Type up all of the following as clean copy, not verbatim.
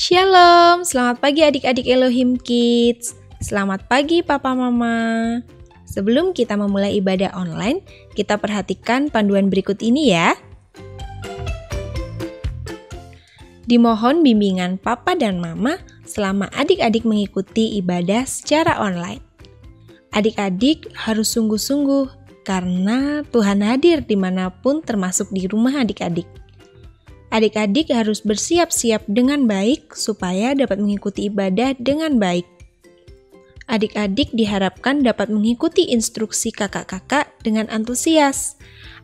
Shalom, selamat pagi adik-adik Elohim Kids. Selamat pagi Papa Mama. Sebelum kita memulai ibadah online, kita perhatikan panduan berikut ini ya. Dimohon bimbingan Papa dan Mama selama adik-adik mengikuti ibadah secara online. Adik-adik harus sungguh-sungguh karena Tuhan hadir dimanapun termasuk di rumah adik-adik. Adik-adik harus bersiap-siap dengan baik supaya dapat mengikuti ibadah dengan baik. Adik-adik diharapkan dapat mengikuti instruksi kakak-kakak dengan antusias.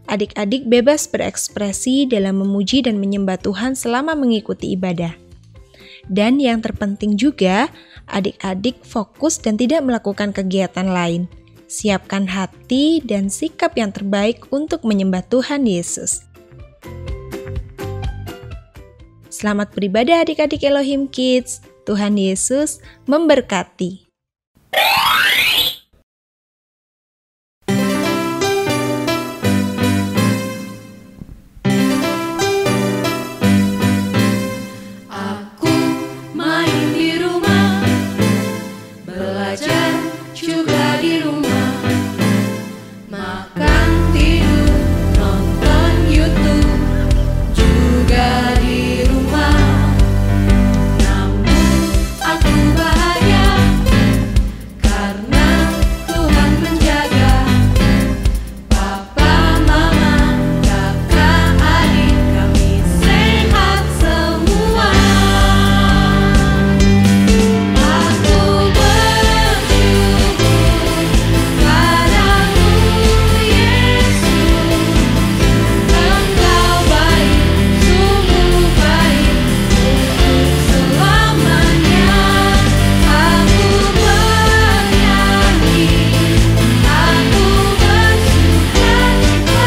Adik-adik bebas berekspresi dalam memuji dan menyembah Tuhan selama mengikuti ibadah. Dan yang terpenting juga, adik-adik fokus dan tidak melakukan kegiatan lain. Siapkan hati dan sikap yang terbaik untuk menyembah Tuhan Yesus. Selamat beribadah adik-adik Elohim Kids. Tuhan Yesus memberkati. Aku main di rumah, belajar juga di rumah, makan, tidur, nonton YouTube juga di rumah. Namun aku bahagia karena Tuhan menjaga papa, mama, kakak, adik kami sehat semua. Aku bersyukur padamu Yesus, Engkau baik, sungguh baik untuk selamanya. Aku bernyanyi, aku bersukacita,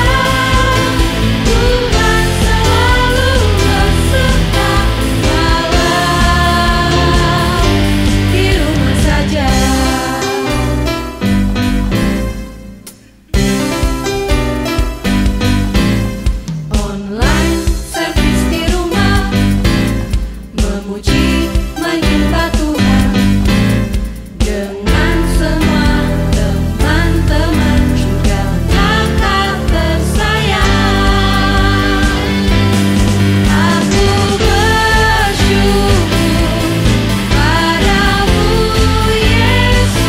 Tuhan selalu beserta walau di rumah saja. Online service di rumah, memuji menyembah Tuhan dengan semua teman-teman juga kakak tersayang. Aku bersyukur padamu Yesus,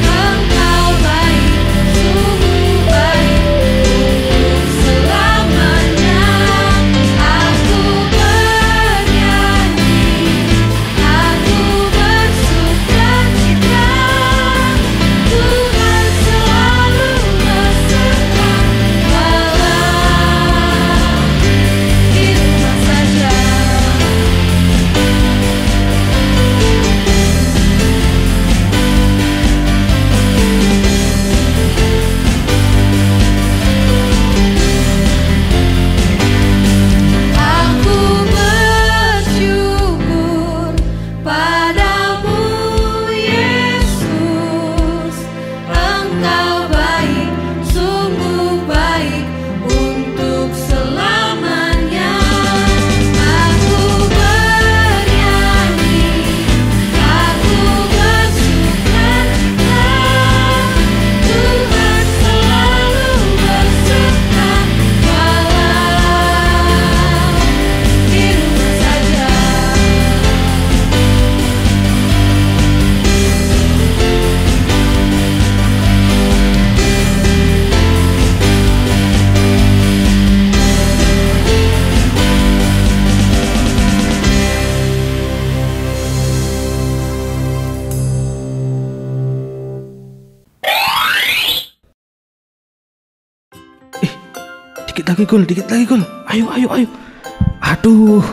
Engkau baik, sungguh baik untuk selamanya. Aku bernyanyi, aku bersukacita, Tuhan selalu beserta walau di rumah saja. Aku bersyukur padamu Yesus, Engkau baik, sungguh baik untuk selamanya. Aku bernyanyi, aku bersukacita, Tuhan selalu beserta walau di rumah saja. Dikit lagi gol. Ayo. Aduh.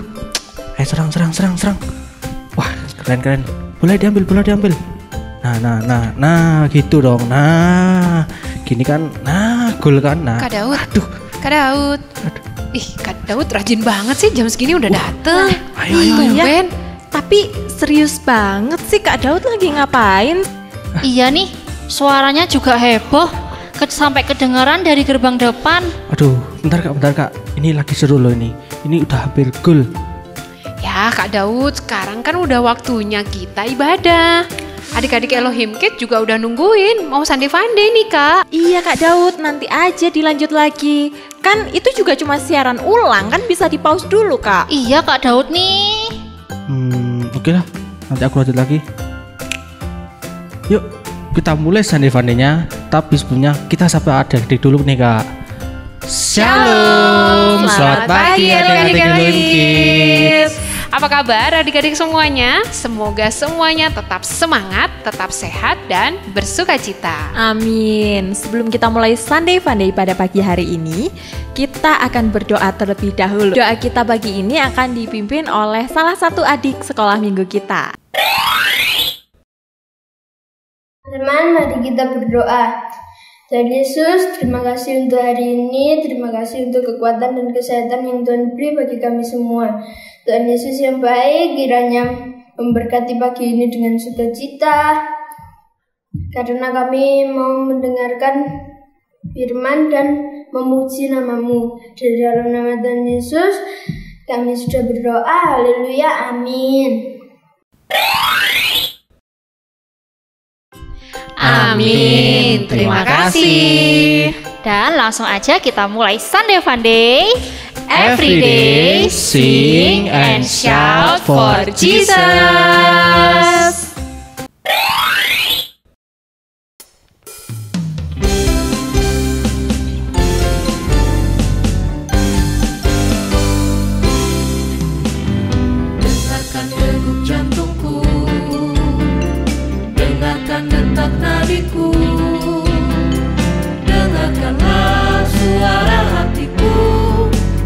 Serang. Wah, keren. Bola diambil. Nah, gitu dong. Nah, gini kan. Nah, gol kan. Nah. Kak Daud. Aduh. Ih, Kak Daud rajin banget sih, jam segini udah dateng. Ayo. Tumben. Tapi serius banget sih Kak Daud lagi ngapain? Iya nih, suaranya juga heboh, sampai kedengaran dari gerbang depan. Aduh, bentar kak. Ini lagi seru loh ini. Ini udah hampir gol. Ya Kak Daud, sekarang kan udah waktunya kita ibadah. Adik-adik Elohim Kids juga udah nungguin mau Sunday Funday nih Kak. Iya Kak Daud, nanti aja dilanjut lagi. Kan itu juga cuma siaran ulang, kan bisa di pause dulu Kak. Iya Kak Daud nih. Oke lah, nanti aku lanjut lagi. Yuk, kita mulai Sunday Funday-nya. Tapi sebelumnya kita sapa adik-adik dulu nih Kak. Shalom, selamat pagi adik-adik Elohim Kids. Apa kabar adik-adik semuanya? Semoga semuanya tetap semangat, tetap sehat, dan bersuka cita. Amin. Sebelum kita mulai Sunday Funday pada pagi hari ini, kita akan berdoa terlebih dahulu. Doa kita pagi ini akan dipimpin oleh salah satu adik sekolah minggu kita. Teman, mari kita berdoa. Tuhan Yesus, terima kasih untuk hari ini, terima kasih untuk kekuatan dan kesehatan yang Tuhan beri bagi kami semua. Tuhan Yesus yang baik, kiranya memberkati pagi ini dengan sukacita, karena kami mau mendengarkan firman dan memuji nama-Mu. Di dalam nama Tuhan Yesus, kami sudah berdoa, haleluya, amin. Amin. Terima kasih. Dan langsung aja kita mulai Sunday Funday. Every day, sing and shout for Jesus. Dengarkan degup jantungku, dengarkan detak nadiku, dengarkanlah suara hatiku,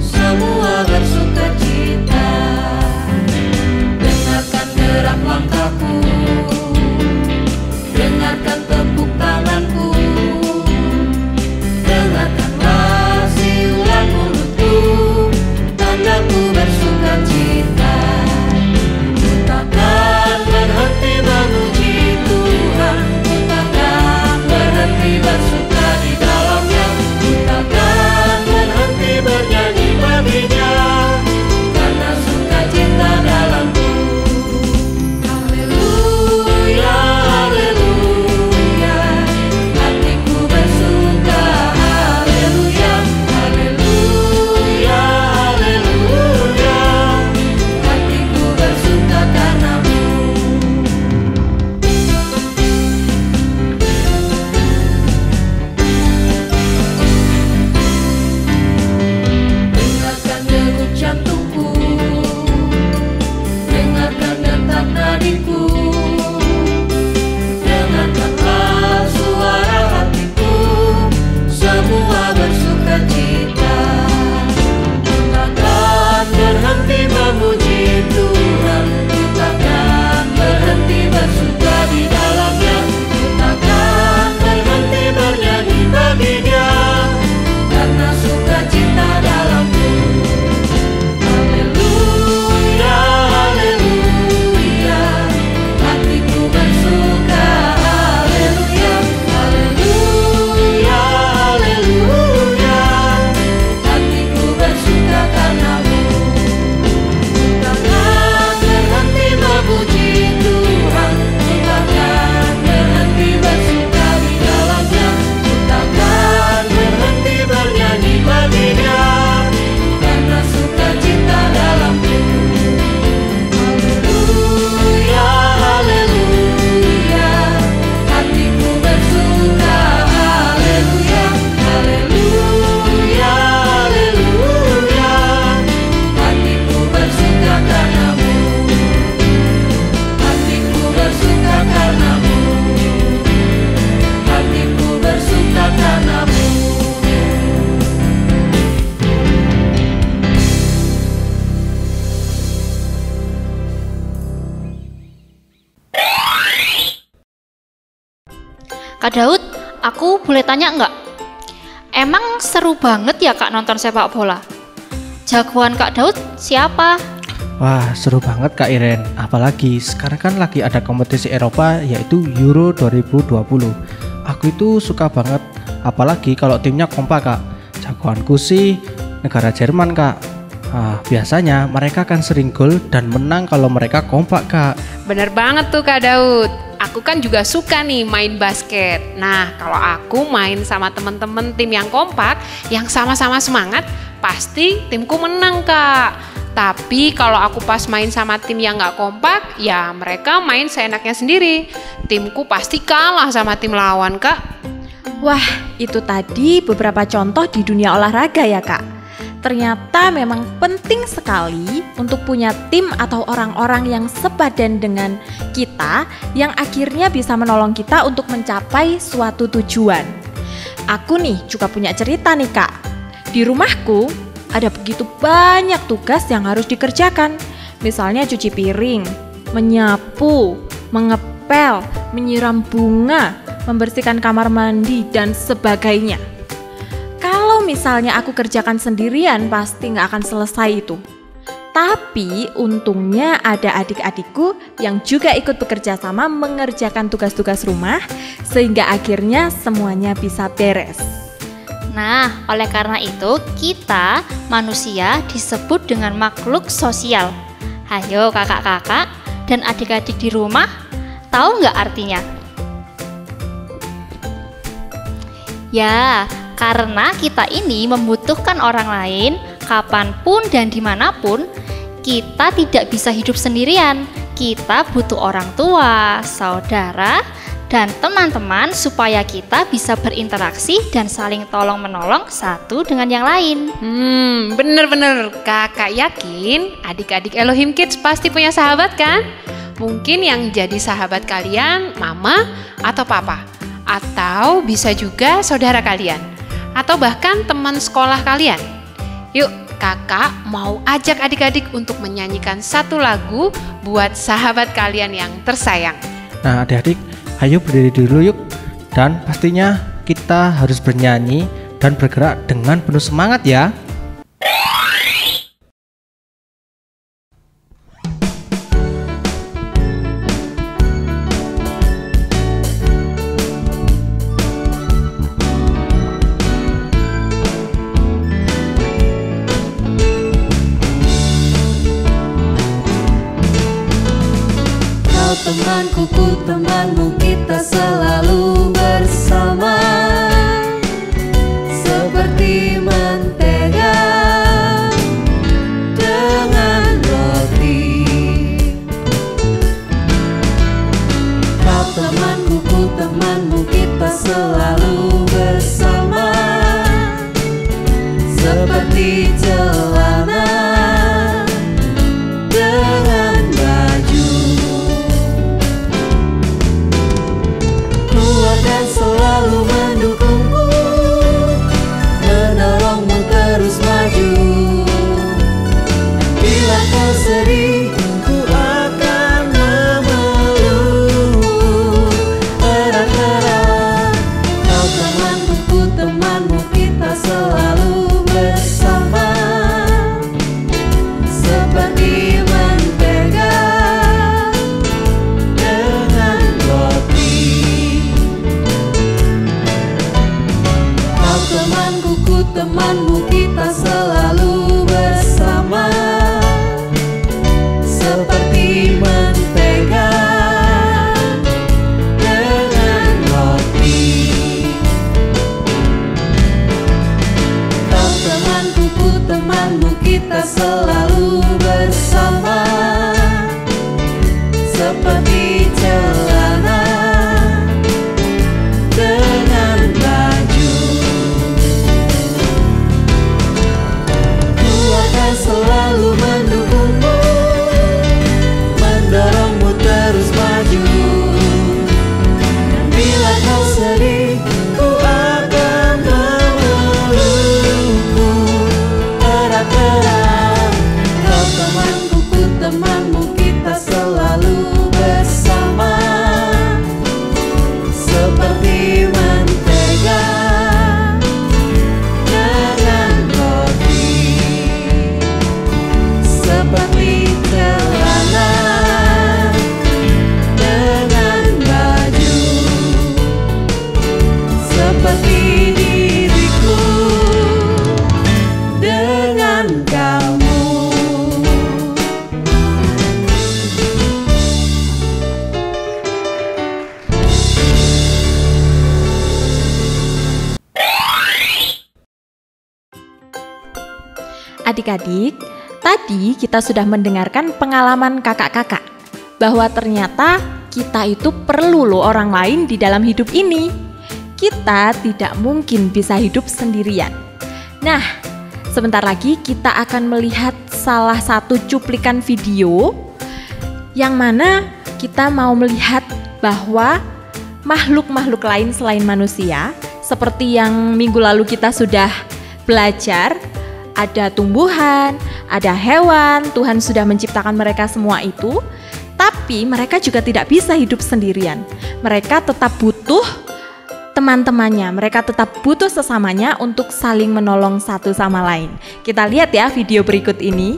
semua bersuka cita. Dengarkan derap langkahku, dengarkan tepuk tanganku, dengarkanlah siulan mulutku, tandaku bersuka cita. Ku takkan berhenti memuji Tuhan, ku takkan berhenti bersuka di dalamnya, ku takkan berhenti bernyanyi baginya, karena sukacita dalamku. Haleluya, haleluya, hatiku bersuka. Haleluya, haleluya, haleluya, hatiku bersuka karenamu. Dengarkan degup jantungku, dengarkan detak nadiku, dengarkanlah suara hatiku, semua bersuka cita. Ku takkan berhenti memuji Tuhan, ku takkan berhenti bersuka di dalamnya, ku takkan berhenti bernyanyi baginya, karena sukacita dalamku. Haleluya, haleluya, hatiku bersuka. Haleluya, haleluya, haleluya, hatiku bersuka karenamu. Ku takkan berhenti memuji Tuhan, ku takkan berhenti bersuka di dalamnya, ku takkan berhenti bernyanyi baginya, karena sukacita dalamku. Haleluya, haleluya, hatiku bersuka. Haleluya, haleluya, haleluya, hatiku bersuka karenamu. Hatiku bersuka karenamu, hatiku bersuka karenamu. Kak Daud, aku boleh tanya nggak? Emang seru banget ya Kak nonton sepak bola? Jagoan Kak Daud siapa? Wah, seru banget Kak Iren. Apalagi sekarang kan lagi ada kompetisi Eropa yaitu Euro 2020. Aku itu suka banget, apalagi kalau timnya kompak Kak. Jagoanku sih negara Jerman Kak. Biasanya mereka akan sering gol dan menang kalau mereka kompak, Kak. Bener banget tuh Kak Daud. Aku kan juga suka nih main basket. Nah, kalau aku main sama temen-temen tim yang kompak, yang sama-sama semangat, pasti timku menang, Kak. Tapi kalau aku pas main sama tim yang gak kompak, ya mereka main seenaknya sendiri. Timku pasti kalah sama tim lawan, Kak. Wah, itu tadi beberapa contoh di dunia olahraga ya, Kak. Ternyata memang penting sekali untuk punya tim atau orang-orang yang sepadan dengan kita yang akhirnya bisa menolong kita untuk mencapai suatu tujuan. Aku nih juga punya cerita nih, Kak. Di rumahku ada begitu banyak tugas yang harus dikerjakan. Misalnya cuci piring, menyapu, mengepel, menyiram bunga, membersihkan kamar mandi, dan sebagainya. Kalau misalnya aku kerjakan sendirian, pasti nggak akan selesai itu. Tapi untungnya ada adik-adikku yang juga ikut bekerja sama mengerjakan tugas-tugas rumah, sehingga akhirnya semuanya bisa beres. Nah, oleh karena itu kita manusia disebut dengan makhluk sosial. Hayo kakak-kakak dan adik-adik di rumah, tahu nggak artinya? Ya, karena kita ini membutuhkan orang lain kapanpun dan dimanapun. Kita tidak bisa hidup sendirian. Kita butuh orang tua, saudara, dan teman-teman supaya kita bisa berinteraksi dan saling tolong-menolong satu dengan yang lain. Bener-bener. Kakak yakin adik-adik Elohim Kids pasti punya sahabat kan? Mungkin yang jadi sahabat kalian mama atau papa, atau bisa juga saudara kalian, atau bahkan teman sekolah kalian. Yuk, kakak mau ajak adik-adik untuk menyanyikan satu lagu buat sahabat kalian yang tersayang. Nah, adik-adik, ayo berdiri dulu yuk. Dan pastinya kita harus bernyanyi dan bergerak dengan penuh semangat ya. Temanku, ku temanmu, kita selalu bersama, seperti mentega dengan roti. Kau temanku, ku temanmu, kita selalu bersama, seperti celana dengan baju. Dan selalu mendukungmu, menolongmu terus maju. Bila kau sedih, ku akan memelukmu erat-erat. Kau temanku, ku temanmu, kita selalu bersama, seperti mentega dengan roti. Temanku, ku temanmu, kita selalu bersama, seperti mentega dengan roti. Kau temanku, ku temanmu, kita selalu bersama, seperti celana dengan baju. Selalu mendukungmu, mendorongmu terus maju. Dan bila kau sedih, ku akan memelukmu erat-erat. adik-adik, tadi kita sudah mendengarkan pengalaman kakak-kakak bahwa ternyata kita itu perlu loh orang lain di dalam hidup ini. Kita tidak mungkin bisa hidup sendirian. Nah, sebentar lagi kita akan melihat salah satu cuplikan video yang mana kita mau melihat bahwa makhluk-makhluk lain selain manusia, seperti yang minggu lalu kita sudah belajar, ada tumbuhan, ada hewan, Tuhan sudah menciptakan mereka semua itu, tapi mereka juga tidak bisa hidup sendirian. Mereka tetap butuh teman-temannya, mereka tetap butuh sesamanya untuk saling menolong satu sama lain. Kita lihat ya video berikut ini.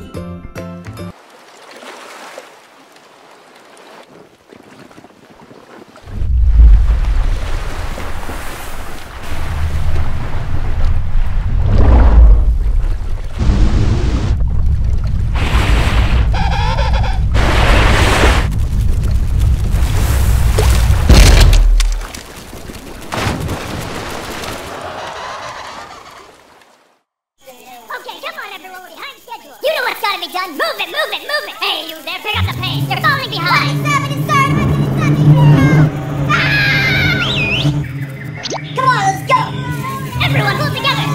Okay, come on everyone, we're behind schedule. You know what's gotta be done. Move it, move it, move it. Hey, you there, pick up the pace. You're falling behind. Stop it, it's starting. Come on, let's go. Everyone, pull together.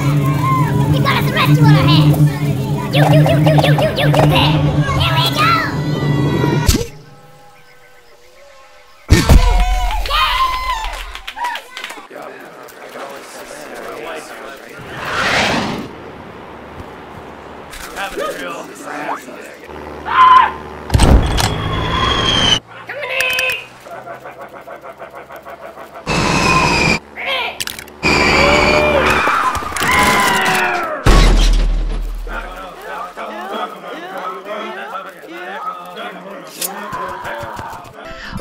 We've got a threat on our hands. You there. Here we go.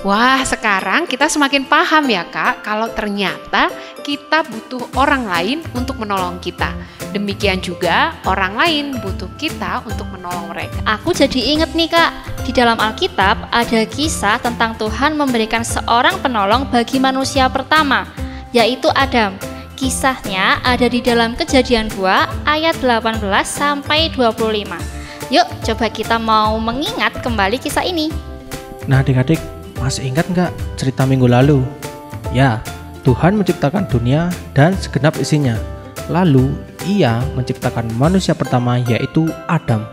Wah, sekarang kita semakin paham ya Kak, kalau ternyata kita butuh orang lain untuk menolong kita. Demikian juga orang lain butuh kita untuk menolong mereka. Aku jadi inget nih Kak, di dalam Alkitab ada kisah tentang Tuhan memberikan seorang penolong bagi manusia pertama, yaitu Adam. Kisahnya ada di dalam Kejadian 2 ayat 18 sampai 25. Yuk, coba kita mau mengingat kembali kisah ini. Nah adik-adik, masih ingat nggak cerita minggu lalu? Ya, Tuhan menciptakan dunia dan segenap isinya. Lalu Ia menciptakan manusia pertama, yaitu Adam.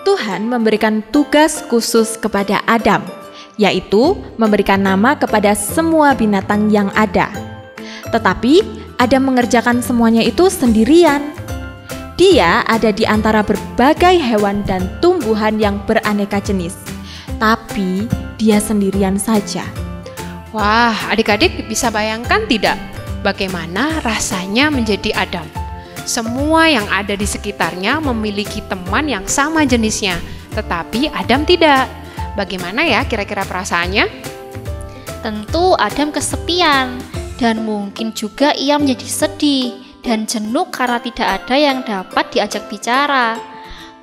Tuhan memberikan tugas khusus kepada Adam, yaitu memberikan nama kepada semua binatang yang ada. Tetapi Adam mengerjakan semuanya itu sendirian. Dia ada di antara berbagai hewan dan tumbuhan yang beraneka jenis, tapi dia sendirian saja. Wah, adik-adik bisa bayangkan tidak bagaimana rasanya menjadi Adam? Semua yang ada di sekitarnya memiliki teman yang sama jenisnya, tetapi Adam tidak. Bagaimana ya kira-kira perasaannya? Tentu Adam kesepian, dan mungkin juga ia menjadi sedih dan jenuh karena tidak ada yang dapat diajak bicara.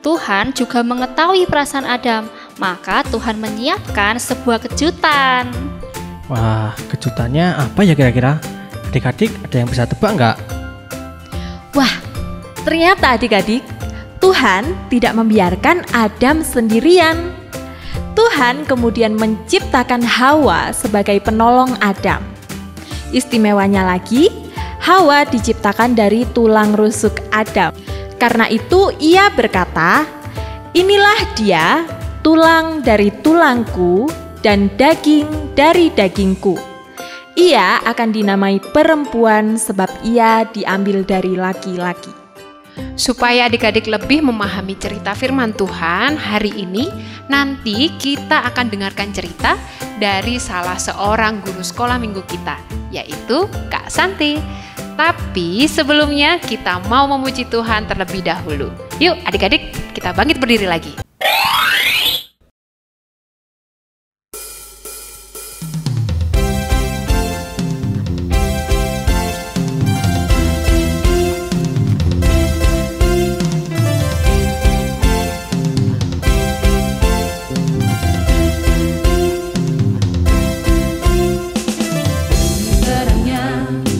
Tuhan juga mengetahui perasaan Adam, maka Tuhan menyiapkan sebuah kejutan. Wah, kejutannya apa ya kira-kira? Adik-adik ada yang bisa tebak nggak? Wah, ternyata adik-adik, Tuhan tidak membiarkan Adam sendirian. Tuhan kemudian menciptakan Hawa sebagai penolong Adam. Istimewanya lagi, Hawa diciptakan dari tulang rusuk Adam. Karena itu ia berkata, "Inilah dia, tulang dari tulangku dan daging dari dagingku. Ia akan dinamai perempuan sebab ia diambil dari laki-laki." Supaya adik-adik lebih memahami cerita firman Tuhan hari ini, nanti kita akan dengarkan cerita dari salah seorang guru sekolah minggu kita, yaitu Kak Santi. Tapi sebelumnya kita mau memuji Tuhan terlebih dahulu. Yuk adik-adik, kita bangkit berdiri lagi.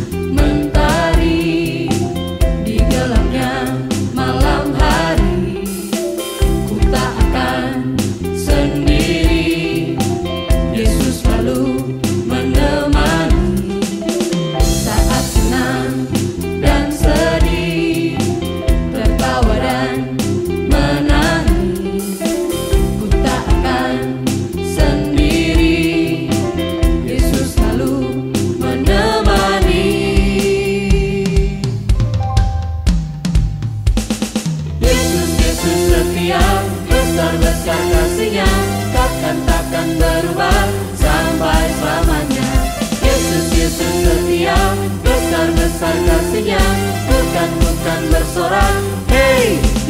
Mentari di gelapnya malam hari.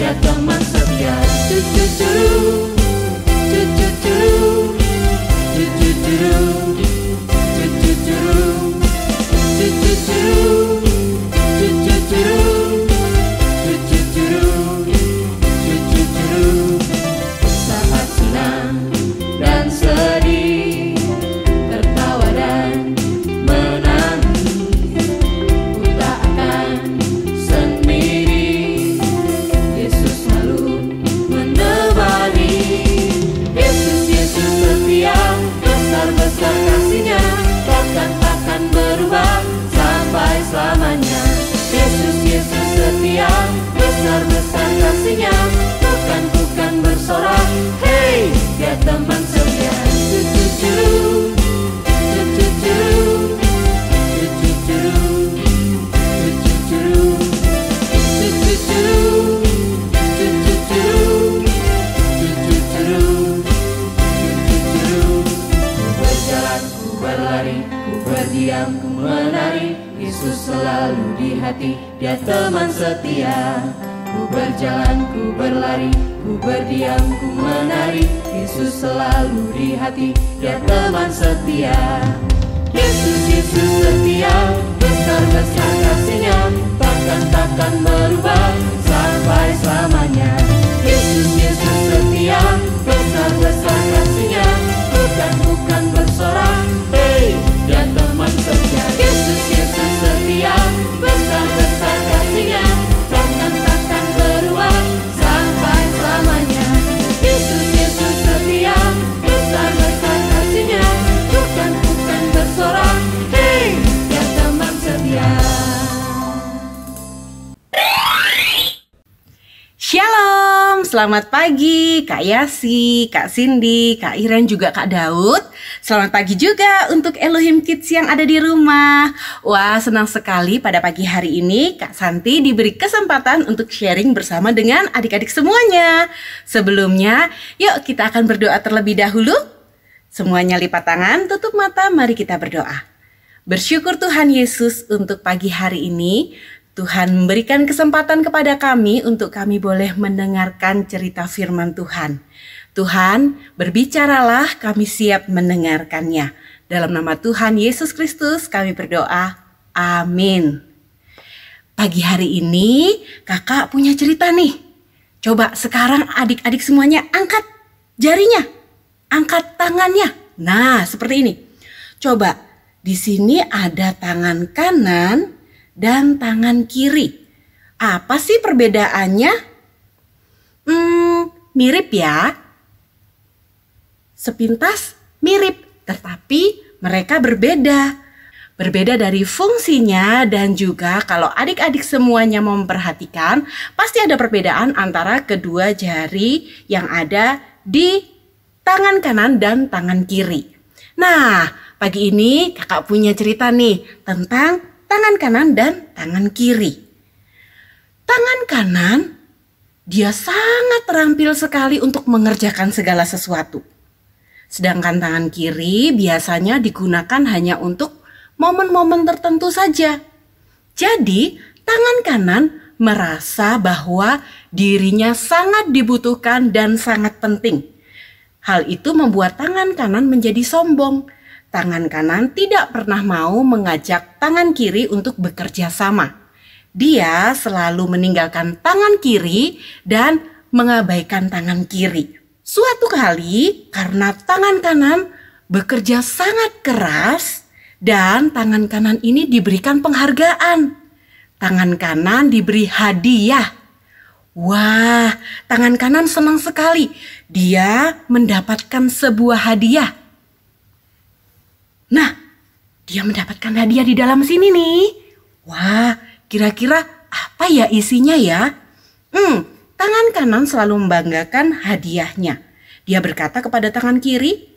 dia teman setia. Cu-cu-cu-ru, cu-cu-cu-ru, cu-cu-cu-ru, cu-cu-cu-ru, cu-cu-cu-ru, cu-cu-cu-ru, cu-cu-cu-ru, cu-cu-cu-ru. Saat senang dan sedih, tertawa dan menangis, ku tak akan sendiri. Yesus selalu menemani. Yesus, Yesus setia, besar-besar kasih-Nya, takkan berubah sampai selamanya. Yesus, Yesus setia, besar-besar kasih-Nya, bukan bersorak. Hey, dia teman setia. Cu-cu-cu-ru, cu-cu-cu-ru, cu-cu-cu-ru, cu-cu-cu-ru, cu-cu-cu-ru, cu-cu-cu-ru, cu-cu-cu-ru, cu-cu-cu-ru. Ku berjalan, ku berlari, ku berdiam, ku menari, Yesus selalu di hati, dia teman setia. Ku berjalan, ku berlari, ku berdiam, ku menari, Yesus selalu di hati, dia teman setia. Yesus, Yesus setia, besar-besar kasih-Nya, takkan berubah sampai selamanya. Yesus, Yesus setia, besar-besar kasih-Nya, bukan bersorak. Hey, dia teman setia. Yesus, Yesus setia, besar-besar kasih-Nya, takkan berubah sampai selamanya. Yesus, Yesus setia, besar-besar kasih-Nya, bukan bersorak. Hey, dia teman setia. Shalom, selamat pagi Kak Yasi, Kak Cindy, Kak Iren, juga Kak Daud. Selamat pagi juga untuk Elohim Kids yang ada di rumah. Wah, senang sekali pada pagi hari ini Kak Santi diberi kesempatan untuk sharing bersama dengan adik-adik semuanya. Sebelumnya, yuk kita akan berdoa terlebih dahulu. Semuanya lipat tangan, tutup mata, mari kita berdoa. Bersyukur Tuhan Yesus untuk pagi hari ini. Tuhan memberikan kesempatan kepada kami untuk kami boleh mendengarkan cerita firman Tuhan. Tuhan, berbicaralah, kami siap mendengarkannya. Dalam nama Tuhan Yesus Kristus kami berdoa. Amin. Pagi hari ini kakak punya cerita nih. Coba sekarang adik-adik semuanya angkat jarinya, angkat tangannya. Nah, seperti ini. Coba, di sini ada tangan kanan dan tangan kiri. Apa sih perbedaannya? Mirip ya. Sepintas mirip, tetapi mereka berbeda. Berbeda dari fungsinya, dan juga kalau adik-adik semuanya memperhatikan, pasti ada perbedaan antara kedua jari yang ada di tangan kanan dan tangan kiri. Nah, pagi ini kakak punya cerita nih tentang tangan kanan dan tangan kiri. Tangan kanan, dia sangat terampil sekali untuk mengerjakan segala sesuatu. Sedangkan tangan kiri biasanya digunakan hanya untuk momen-momen tertentu saja. Jadi, tangan kanan merasa bahwa dirinya sangat dibutuhkan dan sangat penting. Hal itu membuat tangan kanan menjadi sombong. Tangan kanan tidak pernah mau mengajak tangan kiri untuk bekerja sama. Dia selalu meninggalkan tangan kiri dan mengabaikan tangan kiri. Suatu kali, karena tangan kanan bekerja sangat keras dan tangan kanan ini diberikan penghargaan. Tangan kanan diberi hadiah. Wah, tangan kanan senang sekali. Dia mendapatkan sebuah hadiah. Nah, dia mendapatkan hadiah di dalam sini nih. Wah, kira-kira apa ya isinya ya? Tangan kanan selalu membanggakan hadiahnya. Dia berkata kepada tangan kiri,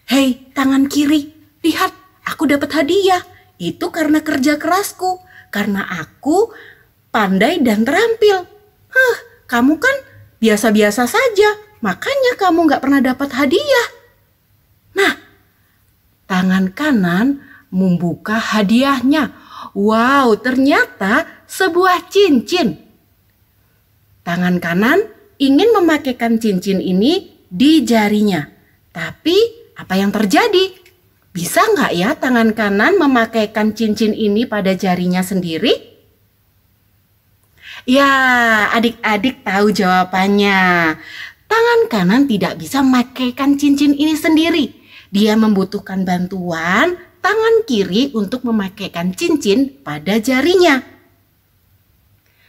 "Hei, tangan kiri, lihat, aku dapat hadiah. Itu karena kerja kerasku, karena aku pandai dan terampil. Kamu kan biasa-biasa saja, makanya kamu gak pernah dapat hadiah." Nah, tangan kanan membuka hadiahnya. Wow, ternyata sebuah cincin. Tangan kanan ingin memakaikan cincin ini di jarinya. Tapi apa yang terjadi? Bisa nggak ya tangan kanan memakaikan cincin ini pada jarinya sendiri? Ya, adik-adik tahu jawabannya. Tangan kanan tidak bisa memakaikan cincin ini sendiri. Dia membutuhkan bantuan tangan kiri untuk memakaikan cincin pada jarinya.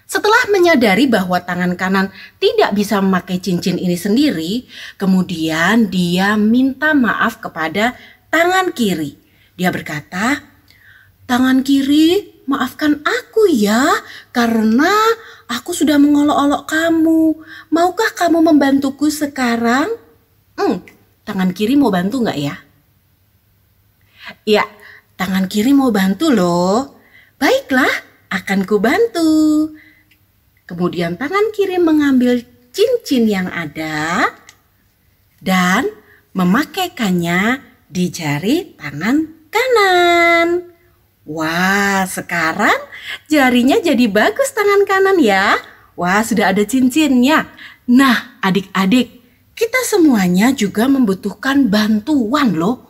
Setelah menyadari bahwa tangan kanan tidak bisa memakai cincin ini sendiri, kemudian dia minta maaf kepada tangan kiri. Dia berkata, "Tangan kiri, maafkan aku ya, karena aku sudah mengolok-olok kamu. Maukah kamu membantuku sekarang?" Tangan kiri mau bantu nggak ya? Ya, tangan kiri mau bantu loh. Baiklah, akan ku bantu. Kemudian tangan kiri mengambil cincin yang ada dan memakaikannya di jari tangan kanan. Wah, sekarang jarinya jadi bagus tangan kanan ya. Wah, sudah ada cincinnya. Nah, adik-adik, kita semuanya juga membutuhkan bantuan loh.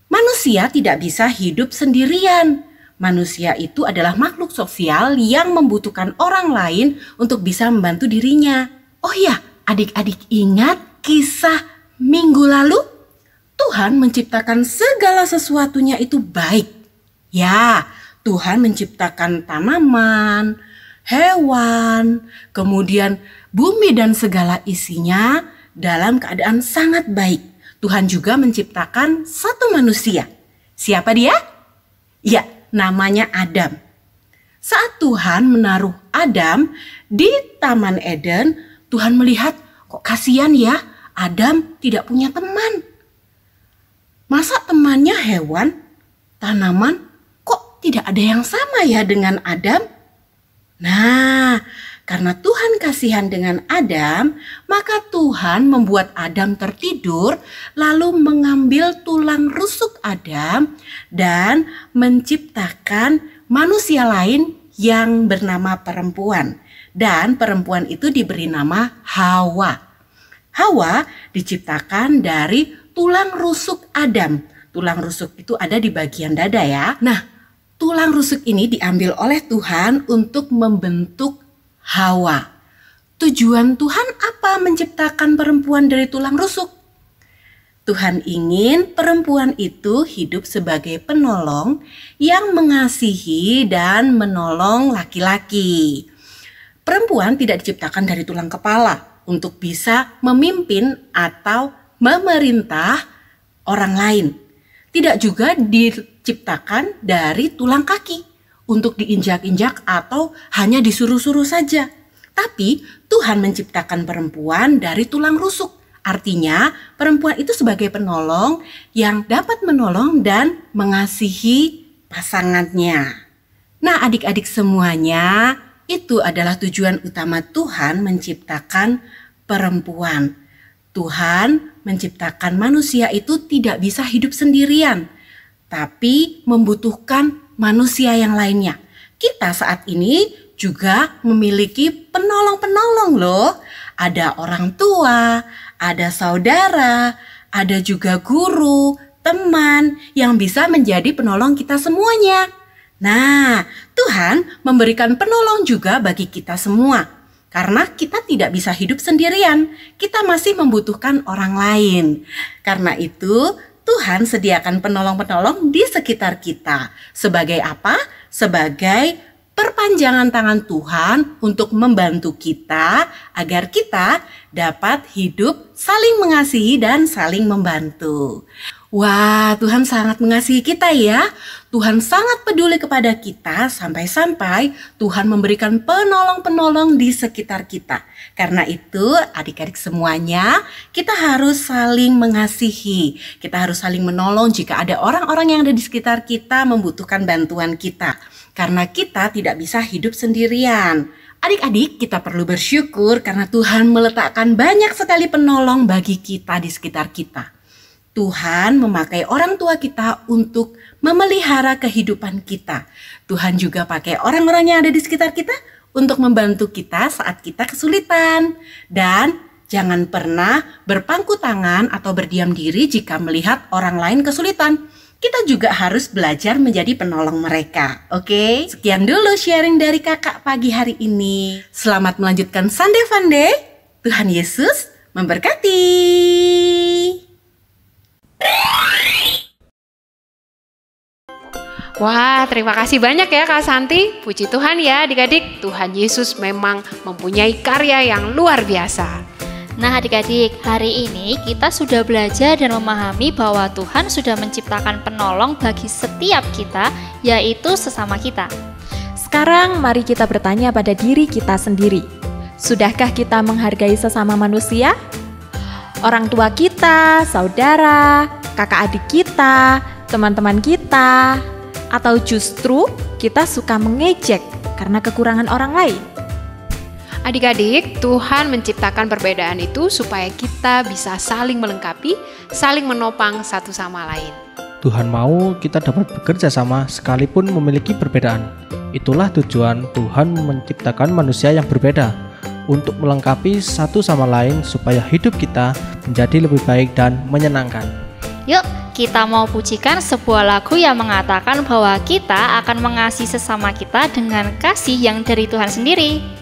Manusia tidak bisa hidup sendirian. Manusia itu adalah makhluk sosial yang membutuhkan orang lain untuk bisa membantu dirinya. Oh ya, adik-adik ingat kisah minggu lalu? Tuhan menciptakan segala sesuatunya itu baik. Ya, Tuhan menciptakan tanaman, hewan, kemudian bumi dan segala isinya dalam keadaan sangat baik. Tuhan juga menciptakan satu manusia. Siapa dia? Ya, namanya Adam. Saat Tuhan menaruh Adam di Taman Eden, Tuhan melihat kok kasihan ya, Adam tidak punya teman. Masa temannya hewan, tanaman, kok tidak ada yang sama ya dengan Adam? Nah, karena Tuhan kasihan dengan Adam, maka Tuhan membuat Adam tertidur, lalu mengambil tulang rusuk Adam dan menciptakan manusia lain yang bernama perempuan. Dan perempuan itu diberi nama Hawa. Hawa diciptakan dari tulang rusuk Adam. Tulang rusuk itu ada di bagian dada ya. Nah, tulang rusuk ini diambil oleh Tuhan untuk membentuk Hawa. Tujuan Tuhan apa menciptakan perempuan dari tulang rusuk? Tuhan ingin perempuan itu hidup sebagai penolong yang mengasihi dan menolong laki-laki. Perempuan tidak diciptakan dari tulang kepala untuk bisa memimpin atau memerintah orang lain. Tidak juga diciptakan dari tulang kaki untuk diinjak-injak atau hanya disuruh-suruh saja. Tapi Tuhan menciptakan perempuan dari tulang rusuk. Artinya perempuan itu sebagai penolong yang dapat menolong dan mengasihi pasangannya. Nah, adik-adik semuanya, itu adalah tujuan utama Tuhan menciptakan perempuan. Tuhan menciptakan manusia itu tidak bisa hidup sendirian, tapi membutuhkan manusia yang lainnya. Kita saat ini juga memiliki penolong-penolong loh. Ada orang tua, ada saudara, ada juga guru, teman yang bisa menjadi penolong kita semuanya. Nah, Tuhan memberikan penolong juga bagi kita semua. Karena kita tidak bisa hidup sendirian, kita masih membutuhkan orang lain. Karena itu, Tuhan sediakan penolong-penolong di sekitar kita. Sebagai apa? Sebagai perpanjangan tangan Tuhan untuk membantu kita agar kita dapat hidup saling mengasihi dan saling membantu. Wah, Tuhan sangat mengasihi kita ya. Tuhan sangat peduli kepada kita sampai-sampai Tuhan memberikan penolong-penolong di sekitar kita. Karena itu adik-adik semuanya, kita harus saling mengasihi. Kita harus saling menolong jika ada orang-orang yang ada di sekitar kita membutuhkan bantuan kita. Karena kita tidak bisa hidup sendirian. Adik-adik, kita perlu bersyukur karena Tuhan meletakkan banyak sekali penolong bagi kita di sekitar kita. Tuhan memakai orang tua kita untuk memelihara kehidupan kita. Tuhan juga pakai orang-orang yang ada di sekitar kita untuk membantu kita saat kita kesulitan. Dan jangan pernah berpangku tangan atau berdiam diri jika melihat orang lain kesulitan. Kita juga harus belajar menjadi penolong mereka. Oke? Sekian dulu sharing dari kakak pagi hari ini. Selamat melanjutkan Sunday Fun Day. Tuhan Yesus memberkati. Wah, terima kasih banyak ya Kak Santi. Puji Tuhan ya adik-adik, Tuhan Yesus memang mempunyai karya yang luar biasa. Nah adik-adik, hari ini kita sudah belajar dan memahami bahwa Tuhan sudah menciptakan penolong bagi setiap kita, yaitu sesama kita. Sekarang mari kita bertanya pada diri kita sendiri. Sudahkah kita menghargai sesama manusia? Orang tua kita, saudara, kakak adik kita, teman-teman kita, atau justru kita suka mengejek karena kekurangan orang lain? Adik-adik, Tuhan menciptakan perbedaan itu supaya kita bisa saling melengkapi, saling menopang satu sama lain. Tuhan mau kita dapat bekerja sama sekalipun memiliki perbedaan. Itulah tujuan Tuhan menciptakan manusia yang berbeda, untuk melengkapi satu sama lain supaya hidup kita menjadi lebih baik dan menyenangkan. Yuk, kita mau pujikan sebuah lagu yang mengatakan bahwa kita akan mengasihi sesama kita dengan kasih yang dari Tuhan sendiri.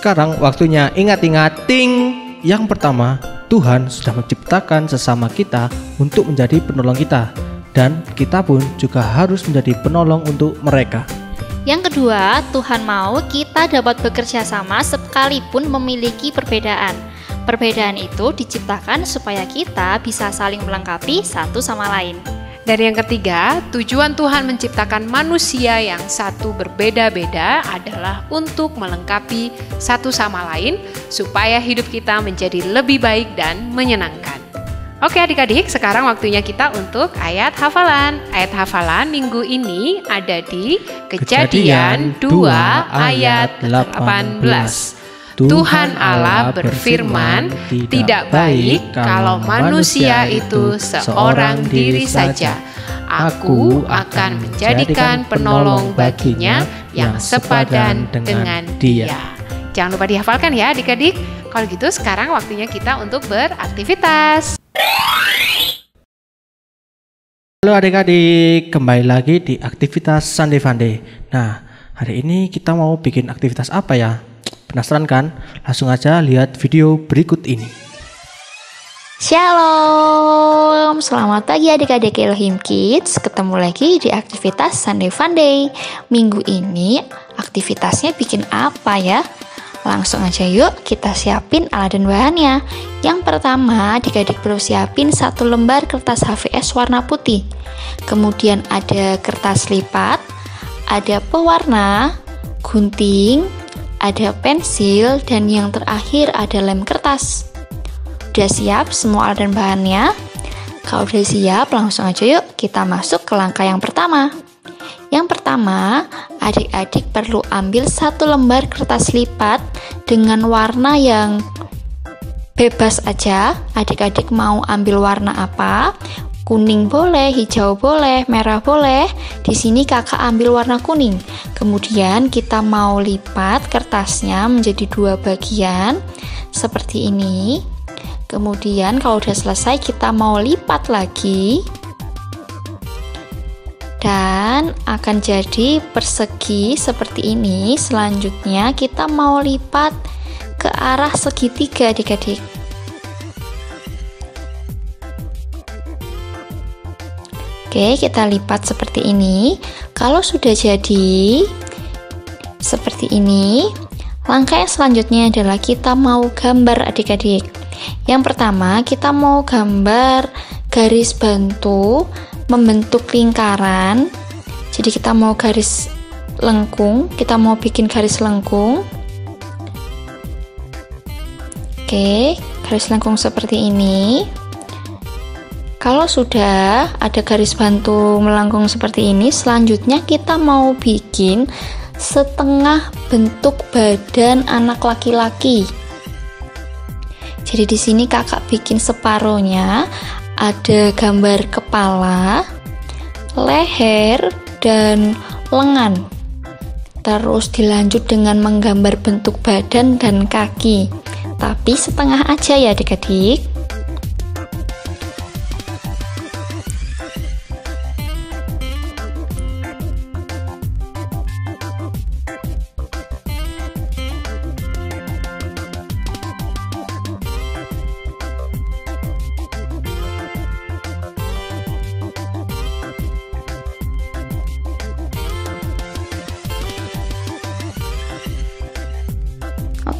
Sekarang waktunya ingat-ingat, ting! Yang pertama, Tuhan sudah menciptakan sesama kita untuk menjadi penolong kita, dan kita pun juga harus menjadi penolong untuk mereka. Yang kedua, Tuhan mau kita dapat bekerja sama sekalipun memiliki perbedaan. Perbedaan itu diciptakan supaya kita bisa saling melengkapi satu sama lain. Dan yang ketiga, tujuan Tuhan menciptakan manusia yang satu berbeda-beda adalah untuk melengkapi satu sama lain supaya hidup kita menjadi lebih baik dan menyenangkan. Oke adik-adik, sekarang waktunya kita untuk ayat hafalan. Ayat hafalan minggu ini ada di Kejadian 2 ayat 18. Tuhan Allah berfirman, tidak baik kalau manusia itu seorang diri saja. Aku akan menjadikan penolong baginya yang sepadan dengan dia. Jangan lupa dihafalkan ya adik-adik. Kalau gitu sekarang waktunya kita untuk beraktivitas. Halo adik-adik, kembali lagi di aktivitas Sunday Funday. Nah, hari ini kita mau bikin aktivitas apa ya? Penasaran kan? Langsung aja lihat video berikut ini. Shalom, selamat pagi adik-adik Elohim Kids. Ketemu lagi di aktivitas Sunday Funday. Minggu ini aktivitasnya bikin apa ya? Langsung aja yuk kita siapin alat dan bahannya. Yang pertama adik-adik perlu siapin 1 lembar kertas HVS warna putih. Kemudian ada kertas lipat, ada pewarna, gunting, ada pensil, dan yang terakhir ada lem kertas. Udah siap semua alat dan bahannya? Kalau udah siap langsung aja yuk kita masuk ke langkah yang pertama. Yang pertama, adik-adik perlu ambil 1 lembar kertas lipat dengan warna yang bebas aja. Adik-adik mau ambil warna apa? Kuning boleh, hijau boleh, merah boleh. Di sini kakak ambil warna kuning. Kemudian kita mau lipat kertasnya menjadi 2 bagian seperti ini. Kemudian kalau udah selesai kita mau lipat lagi. Dan akan jadi persegi seperti ini. Selanjutnya kita mau lipat ke arah segitiga adik-adik. Oke, kita lipat seperti ini. Kalau sudah jadi seperti ini, langkah yang selanjutnya adalah kita mau gambar adik-adik. Yang pertama kita mau gambar garis bantu membentuk lingkaran. Jadi kita mau garis lengkung, kita mau bikin garis lengkung. Oke, garis lengkung seperti ini. Kalau sudah ada garis bantu melengkung seperti ini, selanjutnya kita mau bikin setengah bentuk badan anak laki-laki. Jadi di sini kakak bikin separohnya. Ada gambar kepala, leher, dan lengan. Terus dilanjut dengan menggambar bentuk badan dan kaki. Tapi setengah aja ya adik-adik.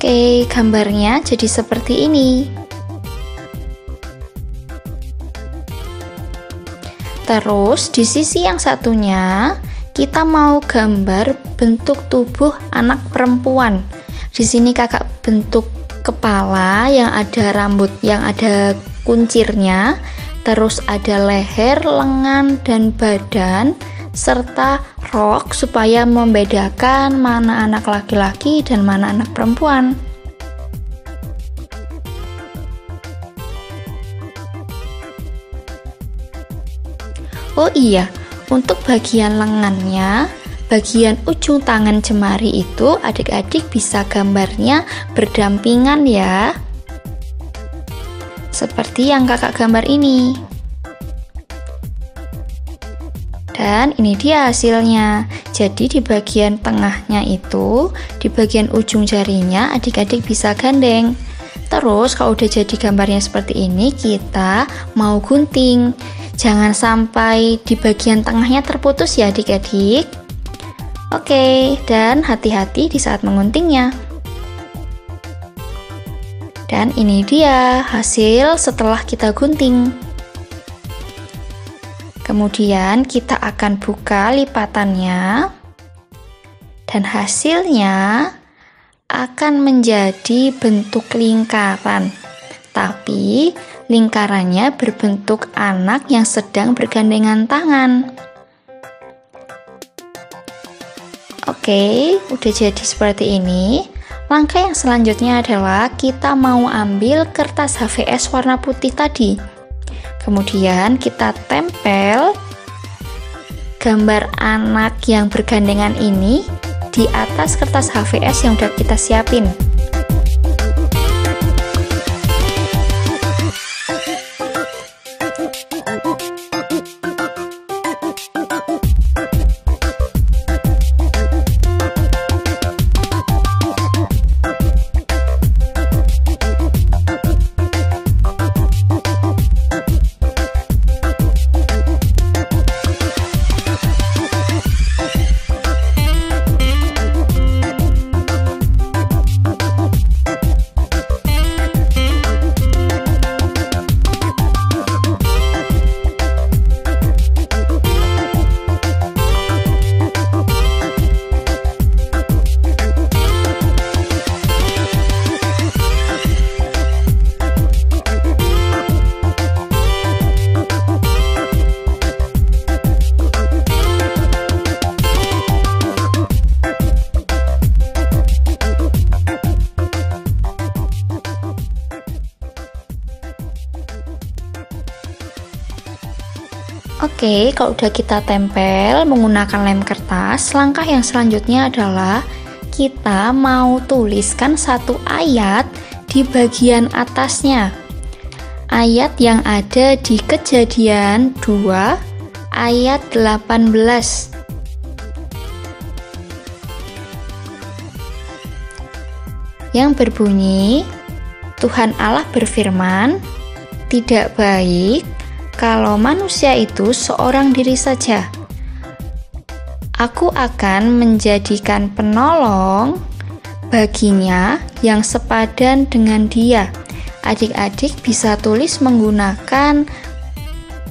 Oke, gambarnya jadi seperti ini. Terus di sisi yang satunya kita mau gambar bentuk tubuh anak perempuan. Di sini kakak bentuk kepala yang ada rambut, yang ada kuncirnya, terus ada leher, lengan, dan badan, serta rok supaya membedakan mana anak laki-laki dan mana anak perempuan. Oh iya, untuk bagian lengannya, bagian ujung tangan jemari itu adik-adik bisa gambarnya berdampingan ya. Seperti yang kakak gambar ini. Dan ini dia hasilnya. Jadi di bagian tengahnya itu, di bagian ujung jarinya adik-adik bisa gandeng. Terus kalau udah jadi gambarnya seperti ini, kita mau gunting. Jangan sampai di bagian tengahnya terputus ya adik-adik. Oke, dan hati-hati di saat menguntingnya. Dan ini dia hasil setelah kita gunting. Kemudian kita akan buka lipatannya dan hasilnya akan menjadi bentuk lingkaran. Tapi lingkarannya berbentuk anak yang sedang bergandengan tangan. Oke, udah jadi seperti ini. Langkah yang selanjutnya adalah kita mau ambil kertas HVS warna putih tadi. Kemudian kita tempel gambar anak yang bergandengan ini di atas kertas HVS yang udah kita siapin. Oke, kalau udah kita tempel menggunakan lem kertas, langkah yang selanjutnya adalah kita mau tuliskan satu ayat di bagian atasnya. Ayat yang ada di Kejadian 2 ayat 18. Yang berbunyi, Tuhan Allah berfirman, "Tidak baik kalau manusia itu seorang diri saja. Aku akan menjadikan penolong baginya yang sepadan dengan dia." Adik-adik bisa tulis menggunakan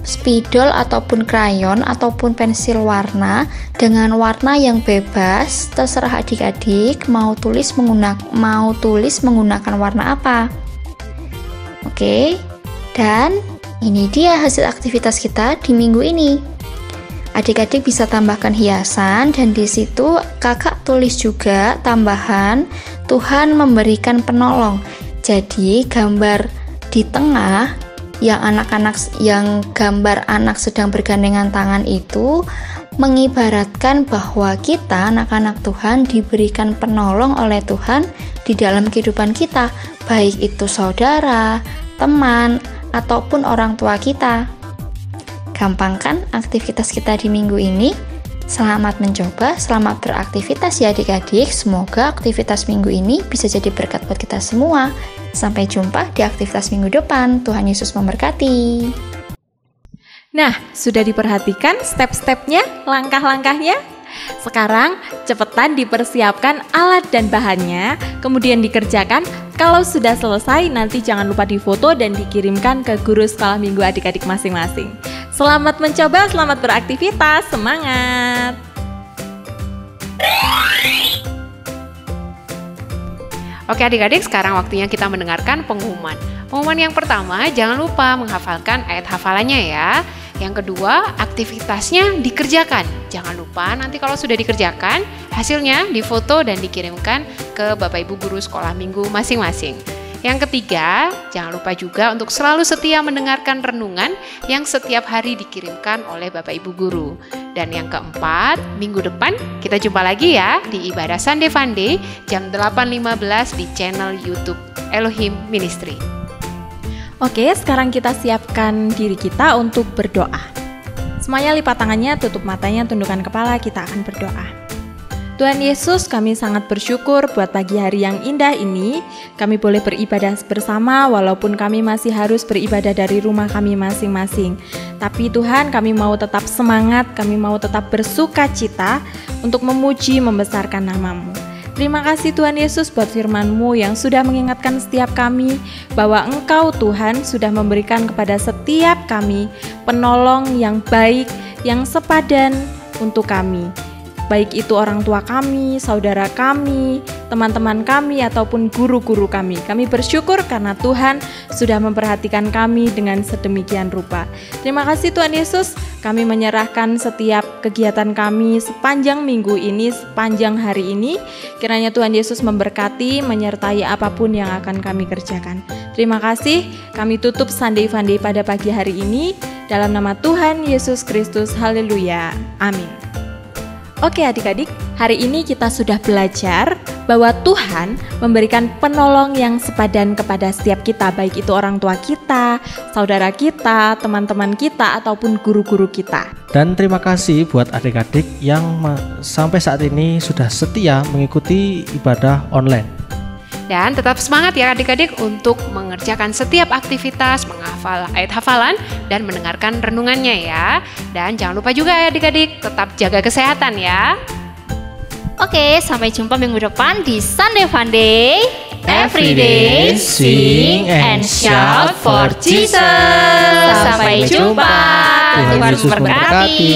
spidol ataupun krayon ataupun pensil warna dengan warna yang bebas. Terserah adik-adik mau tulis menggunakan warna apa. Oke, dan ini dia hasil aktivitas kita di minggu ini. Adik-adik bisa tambahkan hiasan dan di situ kakak tulis juga tambahan Tuhan memberikan penolong. Jadi gambar di tengah yang gambar anak sedang bergandengan tangan itu mengibaratkan bahwa kita anak-anak Tuhan diberikan penolong oleh Tuhan di dalam kehidupan kita, baik itu saudara, teman, ataupun orang tua kita. Gampang kan aktivitas kita di minggu ini? Selamat mencoba, selamat beraktivitas ya adik-adik. Semoga aktivitas minggu ini bisa jadi berkat buat kita semua. Sampai jumpa di aktivitas minggu depan. Tuhan Yesus memberkati. Nah, sudah diperhatikan step-stepnya, langkah-langkahnya? Sekarang cepetan dipersiapkan alat dan bahannya, kemudian dikerjakan. Kalau sudah selesai, nanti jangan lupa difoto dan dikirimkan ke guru sekolah minggu adik-adik masing-masing. Selamat mencoba, selamat beraktivitas, semangat! Oke adik-adik, sekarang waktunya kita mendengarkan pengumuman. Pengumuman yang pertama, jangan lupa menghafalkan ayat hafalannya ya. Yang kedua, aktivitasnya dikerjakan. Jangan lupa nanti kalau sudah dikerjakan, hasilnya difoto dan dikirimkan ke Bapak Ibu Guru Sekolah Minggu masing-masing. Yang ketiga, jangan lupa juga untuk selalu setia mendengarkan renungan yang setiap hari dikirimkan oleh Bapak Ibu Guru. Dan yang keempat, minggu depan kita jumpa lagi ya di ibadah Sunday Funday jam 8.15 di channel YouTube Elohim Ministry. Oke, sekarang kita siapkan diri kita untuk berdoa. Semuanya lipat tangannya, tutup matanya, tundukkan kepala, kita akan berdoa. Tuhan Yesus, kami sangat bersyukur buat pagi hari yang indah ini. Kami boleh beribadah bersama walaupun kami masih harus beribadah dari rumah kami masing-masing. Tapi Tuhan, kami mau tetap semangat, kami mau tetap bersuka cita untuk memuji, membesarkan nama-Mu. Terima kasih Tuhan Yesus buat firman-Mu yang sudah mengingatkan setiap kami bahwa Engkau Tuhan sudah memberikan kepada setiap kami penolong yang baik, yang sepadan untuk kami. Baik itu orang tua kami, saudara kami, teman-teman kami, ataupun guru-guru kami. Kami bersyukur karena Tuhan sudah memperhatikan kami dengan sedemikian rupa. Terima kasih Tuhan Yesus, Kami menyerahkan setiap kegiatan kami sepanjang minggu ini, sepanjang hari ini. Kiranya Tuhan Yesus memberkati, menyertai apapun yang akan kami kerjakan. Terima kasih, kami tutup Sunday Funday pada pagi hari ini. Dalam nama Tuhan Yesus Kristus, haleluya, amin. Oke adik-adik, hari ini kita sudah belajar bahwa Tuhan memberikan penolong yang sepadan kepada setiap kita, baik itu orang tua kita, saudara kita, teman-teman kita, ataupun guru-guru kita. Dan terima kasih buat adik-adik yang sampai saat ini sudah setia mengikuti ibadah online. Dan tetap semangat ya adik-adik untuk mengerjakan setiap aktivitas, menghafal ayat hafalan, dan mendengarkan renungannya ya. Dan jangan lupa juga ya adik-adik, tetap jaga kesehatan ya. Oke, sampai jumpa minggu depan di Sunday Funday. Every day, sing and shout for Jesus. Sampai jumpa. Tuhan Yesus memberkati.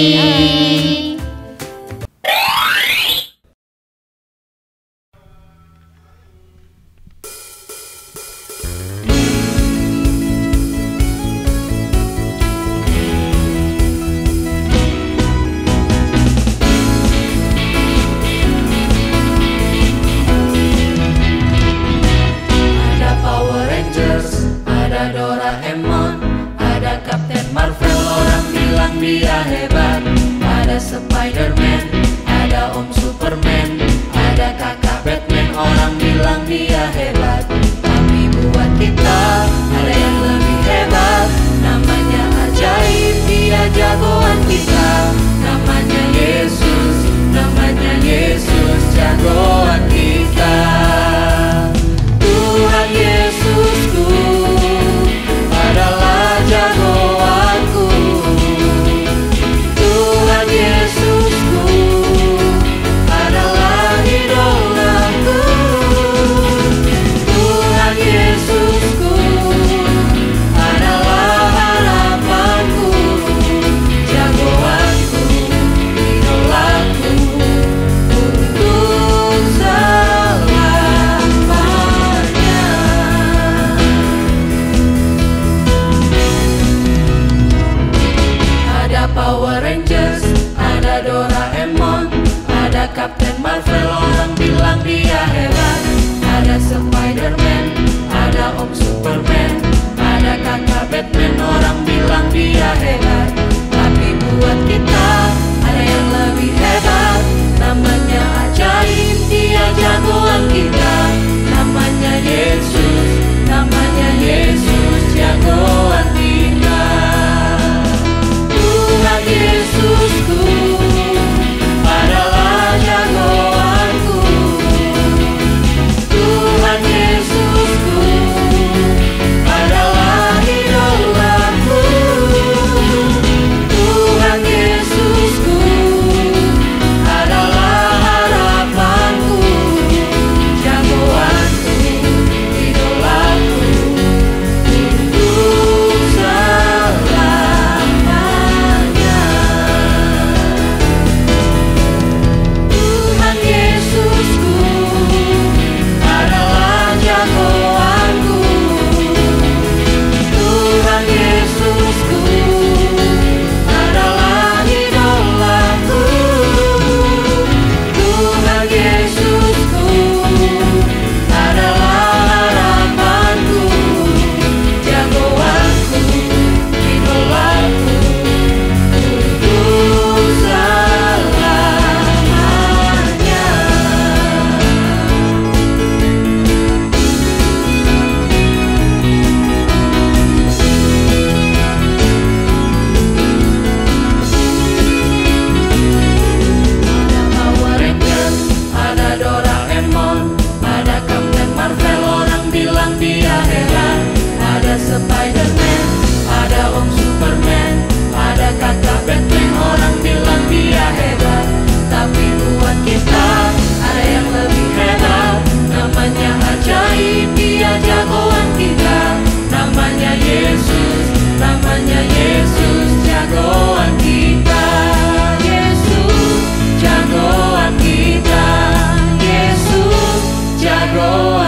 Dia hebat, ada Spider-Man, ada Om Superman, ada kakak Batman, orang bilang dia hebat. Tapi buat kita ada yang lebih hebat, namanya ajaib, dia jagoan kita. Namanya Yesus, namanya Yesus, jagoan kita. Tuhan Yesusku adalah jagoanku. Yesusku adalah idolaku. Tuhan Yesusku adalah harapanku, jagoanku, idolaku untuk selamanya. Ada Power Rangers, ada Doraemon, ada Captain Marvel, orang bilang dia hebat. Ada Spider-Man, ada Om Superman, ada kakak Batman, orang bilang dia hebat. Tapi buat kita ada yang lebih hebat, namanya ajaib, dia jagoan kita. Namanya Yesus, namanya Yesus, jagoan kita. Tuhan Yesusku adalah jagoanku. Tuhan Yesusku adalah idolaku. Tuhan Yesusku adalah harapanku, jagoanku, idolaku untuk selamanya. Tuhan Yesusku adalah jagoanku. Tuhan Yesusku adalah idolaku. Tuhan Yesusku adalah harapanku, jagoanku, idolaku untuk selamanya. Ada Power Rangers, ada Doraemon, ada Captain Marvel, orang bilang dia hebat. Ada Spider-Man, ada Om Superman, ada kakak Batman, orang bilang dia hebat. Tapi buat kita ada yang lebih hebat, namanya ajaib, dia jagoan kita. Namanya Yesus, namanya Yesus, jagoan kita. Yesus, jagoan kita. Yesus, jagoan